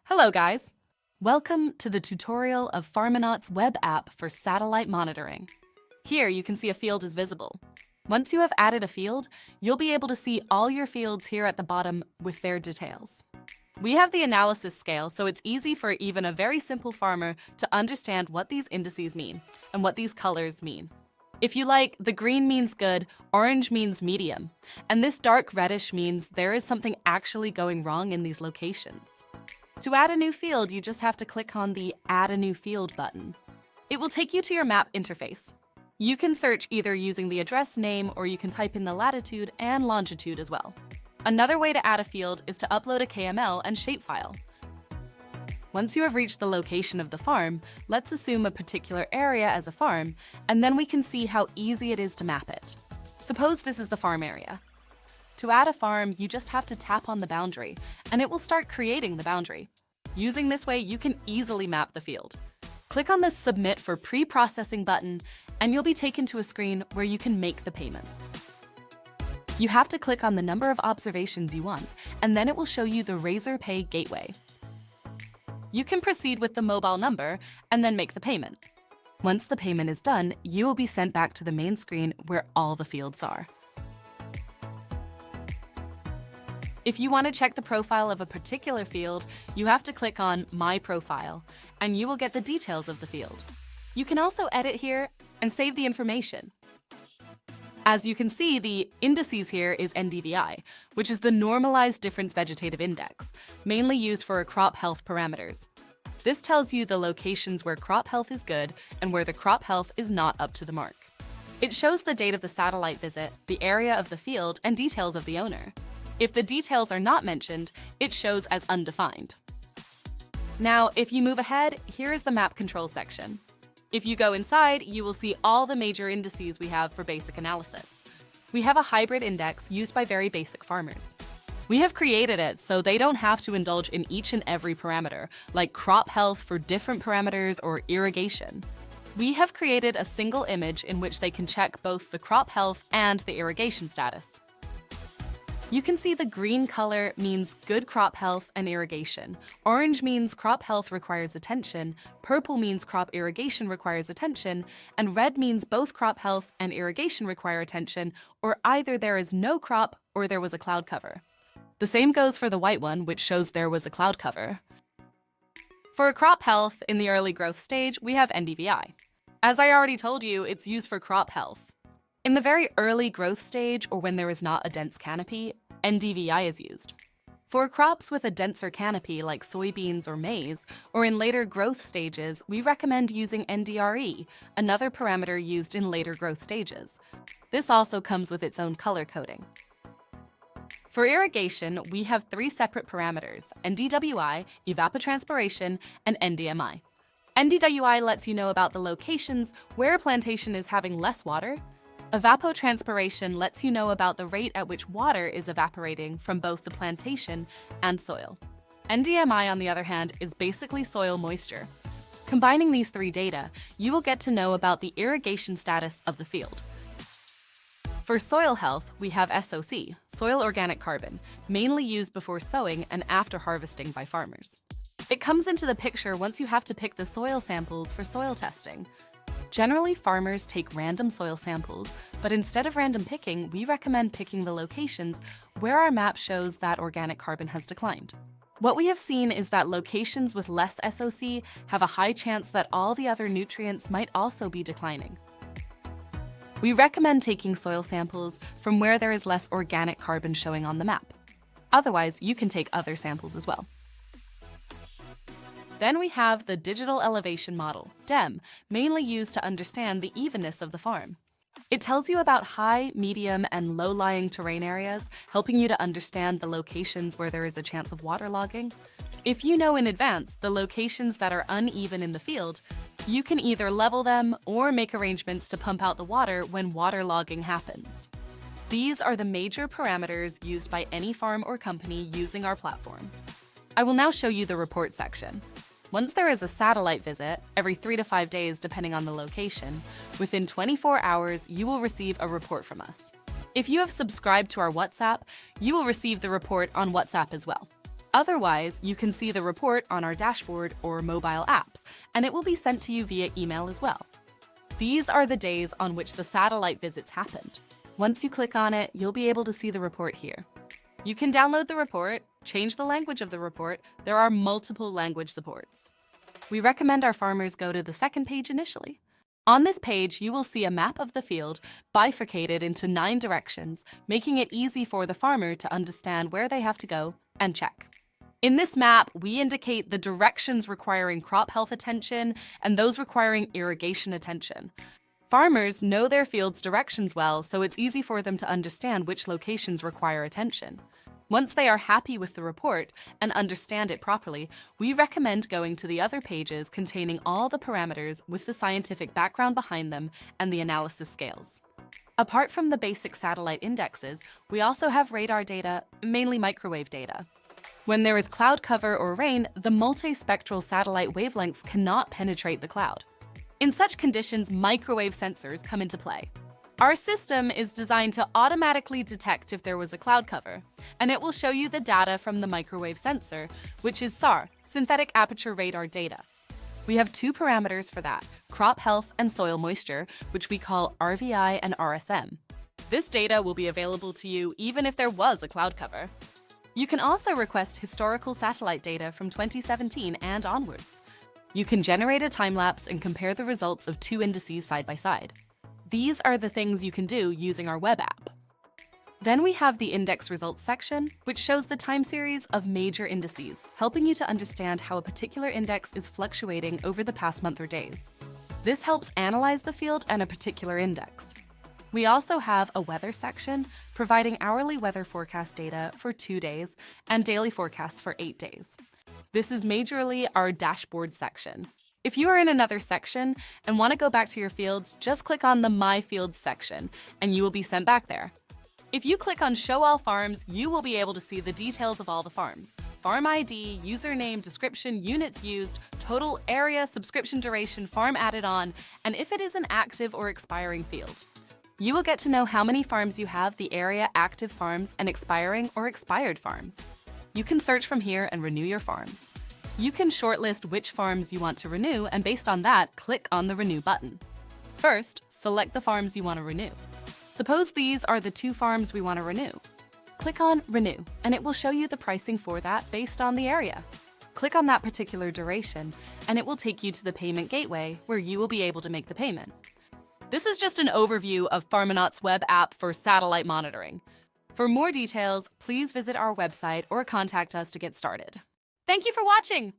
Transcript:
Hello guys! Welcome to the tutorial of Farmonaut's web app for satellite monitoring. Here you can see a field is visible. Once you have added a field, you'll be able to see all your fields here at the bottom with their details. We have the analysis scale, so it's easy for even a very simple farmer to understand what these indices mean and what these colors mean. If you like, the green means good, orange means medium, and this dark reddish means there is something actually going wrong in these locations. To add a new field, you just have to click on the Add a New Field button. It will take you to your map interface. You can search either using the address name or you can type in the latitude and longitude as well. Another way to add a field is to upload a KML and shapefile. Once you have reached the location of the farm, let's assume a particular area as a farm, and then we can see how easy it is to map it. Suppose this is the farm area. To add a farm, you just have to tap on the boundary, and it will start creating the boundary. Using this way, you can easily map the field. Click on the Submit for Pre-Processing button, and you'll be taken to a screen where you can make the payments. You have to click on the number of observations you want, and then it will show you the Razor Pay gateway. You can proceed with the mobile number and then make the payment. Once the payment is done, you will be sent back to the main screen where all the fields are. If you want to check the profile of a particular field, you have to click on My Profile, and you will get the details of the field. You can also edit here and save the information. As you can see, the indices here is NDVI, which is the Normalized Difference Vegetation Index, mainly used for crop health parameters. This tells you the locations where crop health is good and where the crop health is not up to the mark. It shows the date of the satellite visit, the area of the field, and details of the owner. If the details are not mentioned, it shows as undefined. Now, if you move ahead, here is the map control section. If you go inside, you will see all the major indices we have for basic analysis. We have a hybrid index used by very basic farmers. We have created it so they don't have to indulge in each and every parameter, like crop health for different parameters or irrigation. We have created a single image in which they can check both the crop health and the irrigation status. You can see the green color means good crop health and irrigation. Orange means crop health requires attention, purple means crop irrigation requires attention, and red means both crop health and irrigation require attention, or either there is no crop or there was a cloud cover. The same goes for the white one, which shows there was a cloud cover. For crop health in the early growth stage, we have NDVI. As I already told you, it's used for crop health. In the very early growth stage, or when there is not a dense canopy, NDVI is used. For crops with a denser canopy like soybeans or maize, or in later growth stages, we recommend using NDRE, another parameter used in later growth stages. This also comes with its own color coding. For irrigation, we have three separate parameters: NDWI, evapotranspiration, and NDMI. NDWI lets you know about the locations where a plantation is having less water. Evapotranspiration lets you know about the rate at which water is evaporating from both the plantation and soil. NDMI, on the other hand, is basically soil moisture. Combining these three data, you will get to know about the irrigation status of the field. For soil health, we have SOC, soil organic carbon, mainly used before sowing and after harvesting by farmers. It comes into the picture once you have to pick the soil samples for soil testing. Generally, farmers take random soil samples, but instead of random picking, we recommend picking the locations where our map shows that organic carbon has declined. What we have seen is that locations with less SOC have a high chance that all the other nutrients might also be declining. We recommend taking soil samples from where there is less organic carbon showing on the map. Otherwise, you can take other samples as well. Then we have the Digital Elevation Model, DEM, mainly used to understand the evenness of the farm. It tells you about high, medium, and low-lying terrain areas, helping you to understand the locations where there is a chance of waterlogging. If you know in advance the locations that are uneven in the field, you can either level them or make arrangements to pump out the water when waterlogging happens. These are the major parameters used by any farm or company using our platform. I will now show you the report section. Once there is a satellite visit, every 3 to 5 days depending on the location, within 24 hours you will receive a report from us. If you have subscribed to our WhatsApp, you will receive the report on WhatsApp as well. Otherwise, you can see the report on our dashboard or mobile apps, and it will be sent to you via email as well. These are the days on which the satellite visits happened. Once you click on it, you'll be able to see the report here. You can download the report, change the language of the report. There are multiple language supports. We recommend our farmers go to the second page initially. On this page, you will see a map of the field bifurcated into 9 directions, making it easy for the farmer to understand where they have to go and check. In this map, we indicate the directions requiring crop health attention and those requiring irrigation attention. Farmers know their field's directions well, so it's easy for them to understand which locations require attention. Once they are happy with the report and understand it properly, we recommend going to the other pages containing all the parameters with the scientific background behind them and the analysis scales. Apart from the basic satellite indexes, we also have radar data, mainly microwave data. When there is cloud cover or rain, the multispectral satellite wavelengths cannot penetrate the cloud. In such conditions, microwave sensors come into play. Our system is designed to automatically detect if there was a cloud cover, and it will show you the data from the microwave sensor, which is SAR, synthetic aperture radar data. We have 2 parameters for that, crop health and soil moisture, which we call RVI and RSM. This data will be available to you even if there was a cloud cover. You can also request historical satellite data from 2017 and onwards. You can generate a time-lapse and compare the results of 2 indices side by side. These are the things you can do using our web app. Then we have the index results section, which shows the time series of major indices, helping you to understand how a particular index is fluctuating over the past month or days. This helps analyze the field and a particular index. We also have a weather section, providing hourly weather forecast data for 2 days and daily forecasts for 8 days. This is majorly our dashboard section. If you are in another section and want to go back to your fields, just click on the My Fields section and you will be sent back there. If you click on Show All Farms, you will be able to see the details of all the farms. Farm ID, username, description, units used, total area, subscription duration, farm added on, and if it is an active or expiring field. You will get to know how many farms you have, the area, active farms, and expiring or expired farms. You can search from here and renew your farms. You can shortlist which farms you want to renew, and based on that, click on the Renew button. First, select the farms you want to renew. Suppose these are the 2 farms we want to renew. Click on Renew, and it will show you the pricing for that based on the area. Click on that particular duration, and it will take you to the payment gateway where you will be able to make the payment. This is just an overview of Farmonaut's web app for satellite monitoring. For more details, please visit our website or contact us to get started. Thank you for watching!